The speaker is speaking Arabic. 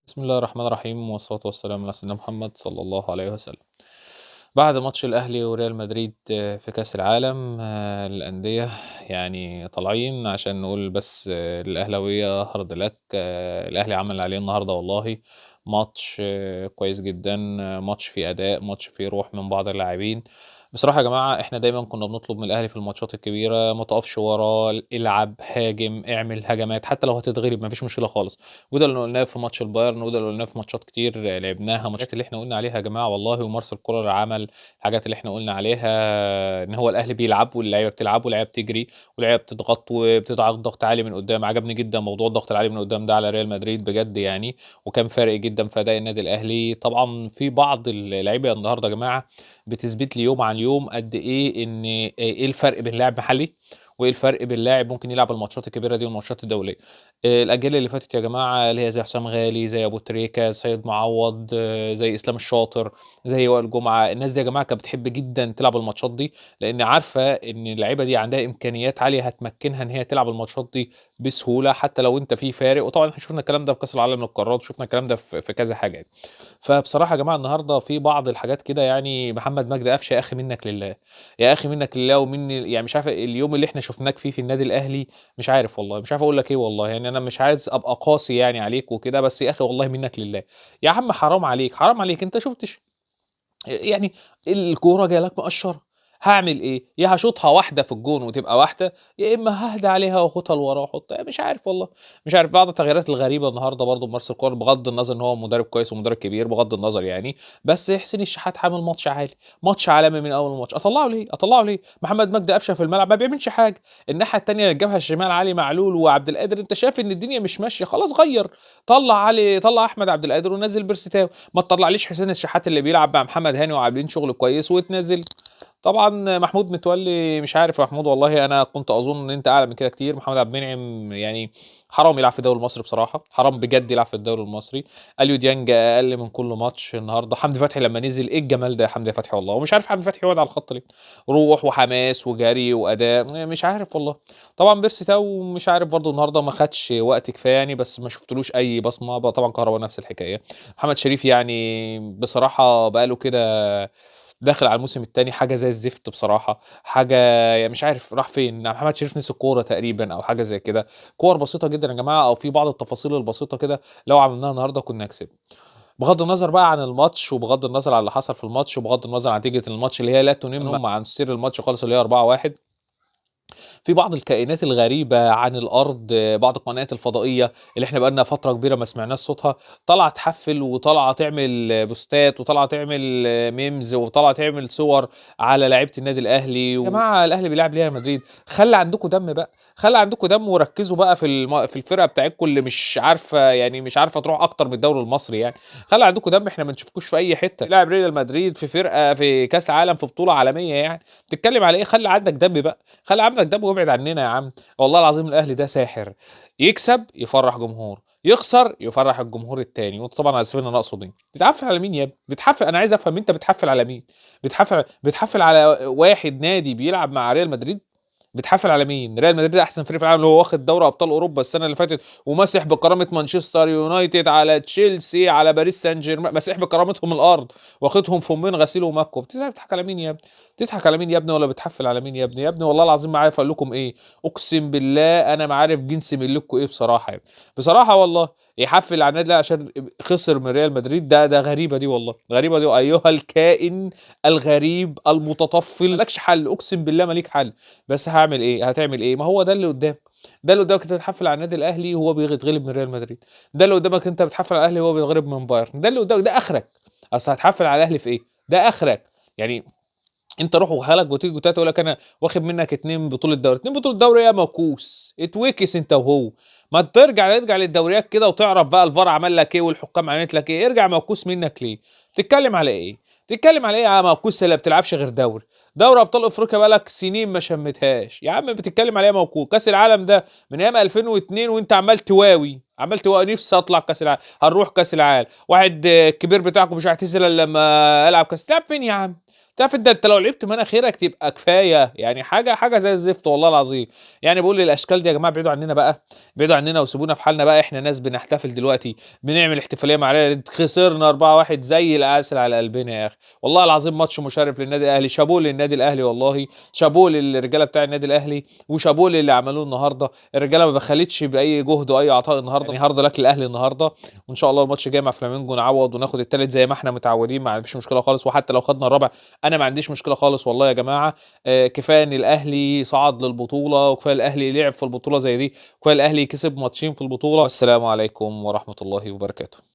بسم الله الرحمن الرحيم والصلاة والسلام على سيدنا محمد صلى الله عليه وسلم. بعد ماتش الأهلي وريال مدريد في كأس العالم للأندية، يعني طالعين عشان نقول بس للأهلاوية هارد لك. الأهلي عمل اللي عليه النهارده والله. ماتش كويس جدًا، ماتش فيه أداء، ماتش فيه روح من بعض اللاعبين. بصراحة يا جماعة إحنا دايمًا كنا بنطلب من الأهلي في الماتشات الكبيرة ما تقفش ورا، العب، هاجم، اعمل هجمات، حتى لو هتتغلب ما فيش مشكلة خالص. وده اللي قلناه في ماتش البايرن، وده اللي قلناه في ماتشات كتير لعبناها، الحاجات اللي إحنا قلنا عليها يا جماعة والله. ومارسيل كولر عمل الحاجات اللي إحنا قلنا عليها، إن هو الأهلي بيلعب واللعيبة بتلعب واللعيبة بتجري واللعيبة بتضغط وبتضغط ضغط عالي من قدام. عجبني جدًا موضوع الضغط العالي من قدام ده على ريال مدريد بجد يعني، وكان فارق جدًا في أداء النادي الأهلي. طبعًا في بعض اللعيبة النهارده يا جماعة بتثبت لي يوم عن يوم قد إيه إن إيه الفرق بين لاعب محلي، وإيه الفرق بين لاعب ممكن يلعب الماتشات الكبيرة دي والماتشات الدولية. الأجيال اللي فاتت يا جماعة اللي هي زي حسام غالي، زي أبو تريكة، سيد معوض، زي إسلام الشاطر، زي وائل جمعة، الناس دي يا جماعة كانت بتحب جدًا تلعب الماتشات دي، لإن عارفة إن اللعيبة دي عندها إمكانيات عالية هتمكنها إن هي تلعب الماتشات دي بسهولة، حتى لو أنت في فارق. وطبعًا إحنا شُفنا الكلام ده في كأس العالم للقارات، وشُفنا الكلام ده في كذا حاجة يعني. فبصراحة يا جماعة النهارده في بعض الحاجات كده، يعني محمد مجدي قفشة يا أخي منّك لله، يا أخي منّك لله ومنّي يعني مش عارف اليوم اللي إحنا شُفناك فيه في النادي الأهلي، مش عارف والله، مش عارف أقول لك إيه والله. يعني أنا مش عايز أبقى قاسي يعني عليك وكده، بس يا أخي والله منّك لله. يا عم حرام عليك، حرام عليك، أنت شُفتش يعني الكورة جاية لك مقشّرة، هاعمل إيه؟ يا هاشوطها واحدة في الجون وتبقى واحدة، يا إما هاهدى عليها وآخدها لورا وأحطها. مش عارف والله، مش عارف. بعض التغييرات الغريبة النهارده برضه بمارسيل كولر، بغض النظر إن هو مدرب كويس ومدرب كبير، بغض النظر يعني، بس حسين الشحات عامل ماتش عالي، ماتش عالمي من أول الماتش. أطلّعه ليه؟ أطلّعه ليه؟ محمد مجدي قفشة في الملعب ما بيعملش حاجة، الناحية التانية الجبهة الشمال علي معلول وعبد القادر، أنت شايف إن الدنيا مش ماشية، خلاص غيّر، طلّع أحمد عبد القادر ونزّل بيرستاو. ما تطلّعليش حسين الشحات اللي بيلعب مع محمد هاني وعاملين شغل كويس وتنزّل. طبعًا محمود متولي مش عارف يا محمود والله، أنا كنت أظن إن أنت أعلى من كده كتير. محمد عبد المنعم يعني حرام يلعب في الدوري المصري بصراحة، حرام بجد يلعب في الدوري المصري. أليو ديانج أقل من كل ماتش النهارده. حمدي فتحي لمّا نزل إيه الجمال ده يا حمدي فتحي والله، ومش عارف حمدي فتحي يقعد على الخط ليه؟ روح وحماس وجري وأداء، مش عارف والله. طبعًا بيرسي تاو مش عارف برضه النهارده ما خدش وقت كفاية يعني، بس ما شُفتلوش أي بصمة. طبعًا كهربا نفس الحكاية. محمد شريف يعني بصراحة بقى له كده داخل على الموسم التاني حاجة زي الزفت بصراحة، حاجة يعني مش عارف راح فين. محمد شريف نسي الكورة تقريبًا أو حاجة زي كده. كور بسيطة جدًا يا جماعة، أو في بعض التفاصيل البسيطة كده لو عملناها النهارده كنا كسبنا. بغض النظر بقى عن الماتش، وبغض النظر عن اللي حصل في الماتش، وبغض النظر عن نتيجة الماتش اللي هي لا تُنم عن سير الماتش خالص اللي هي 4-1. في بعض الكائنات الغريبة عن الأرض، بعض القنوات الفضائية اللي إحنا بقى لنا فترة كبيرة ما سمعناش صوتها، طالعة تحفّل وطالعة تعمل بوستات وطالعة تعمل memes وطالعة تعمل صور على لعيبة النادي الأهلي. يا جماعة الأهلي بيلاعب ريال مدريد، خلّي عندكم دم بقى، خلّي عندكم دم وركّزوا بقى في الفرقة بتاعتكم اللي مش عارفة يعني مش عارفة تروح أكتر من الدوري المصري يعني. خلّي عندكم دم، إحنا ما نشوفكوش في أي حتة، بيلاعب ريال مدريد في فرقة في كاس عالم في بطولة عالمية يعني، بتتكلم على إيه؟ خلّي عندك دم بقى. خلّي عندك دم وابعد عننا يا عم. والله العظيم الأهلي ده ساحر، يكسب يفرّح جمهور، يخسر يفرّح الجمهور التاني. وأنتم طبعًا عارفين أنا أقصد إيه. بتحفّل على مين يا ابني؟ أنا عايز أفهم أنت بتحفّل على مين؟ بتحفّل على واحد نادي بيلعب مع ريال مدريد؟ بتحافل على مين؟ ريال مدريد احسن فريق في العالم، اللي هو واخد دوري ابطال اوروبا السنه اللي فاتت، وماسح بكرامه مانشستر يونايتد على تشيلسي على باريس سان جيرمان، ماسح بكرامتهم الارض، واخدهم فمين غسيل ومكوى. بتضحك على مين يا ابني؟ بتضحك على مين يا ابني ولا بتحفل على مين يا ابني؟ يا ابني والله العظيم ما عارف اقول لكم ايه. اقسم بالله انا ما عارف جنس ملككم ايه بصراحه يعني. بصراحه والله يحفل على النادي الأهلي عشان خسر من ريال مدريد، ده غريبه دي والله، غريبه دي ايها الكائن الغريب المتطفل. مالكش حل، اقسم بالله مالك حل. بس هاعمل إيه، هتعمل إيه؟ ما هو ده اللي قدّامك، ده اللي قدّامك. أنت بتحفّل على النادي الأهلي وهو بيتغلب من ريال مدريد، ده اللي قدّامك أنت بتحفّل على الأهلي وهو بيتغلب من بايرن، ده اللي قدّامك، ده آخرك. أصل هتحفّل على الأهلي في إيه؟ ده آخرك. يعني أنت روح وخالك وتيجي وتلاته يقول لك أنا واخد منك 2 بطولة دوري، 2 بطولة دوري إيه يا موكوس؟ اتوكس أنت وهو. ما ارجع للدوريات كده وتعرف بقى الفار عمل لك إيه والحكام عملت لك إيه. ارجع موكوس منك ليه؟ بتتكلم على إيه؟ بتتكلم على إيه يا موكوس اللي ما بتلعبش غير دوري؟ دوري أبطال أفريقيا بقى لك سنين ما شميتهاش. يا عم بتتكلم على إيه يا موكوس؟ كأس العالم ده من أيام 2002 وأنت عمال تواوي، عمال تواوي نفسي أطلع كأس العالم، هنروح كأس العالم، واحد الكبير بتاعكم مش هيعتزل إلا لما ألعب كأس. تلعب فين يا عم؟ تعرف أنت لو لعبت من آخرك تبقى كفاية، يعني حاجة زي الزفت والله العظيم. يعني باقول للأشكال دي يا جماعة ابعدوا عننا بقى، ابعدوا عننا وسيبونا في حالنا بقى، إحنا ناس بنحتفل دلوقتي، بنعمل احتفالية مع ريال مدريد، خسرنا 4-1 زي العسل على قلبنا يا أخي. والله العظيم ماتش مشرف للنادي الأهلي، شابوه للنادي الأهلي والله، شابوه للرجالة بتاع النادي الأهلي، وشابوه للي عملوه النهارده. الرجالة ما بخلتش بأي جهد وأي عطاء النهارده، يعني هارد لك للأهلي النهارده، وإن شاء الله الماتش الجاي مع فلامينجو نعوض وناخد التالت زي ما إحنا متعودين، ما فيش مشكلة خالص، وحتى لو خدنا الرابع أنا ما عنديش مشكلة خالص والله يا جماعة. كفاية إن الأهلي صعد للبطولة، وكفاية الأهلي لعب في البطولة زي دي، وكفاية الأهلي كسب ماتشين في البطولة. والسلام عليكم ورحمة الله وبركاته.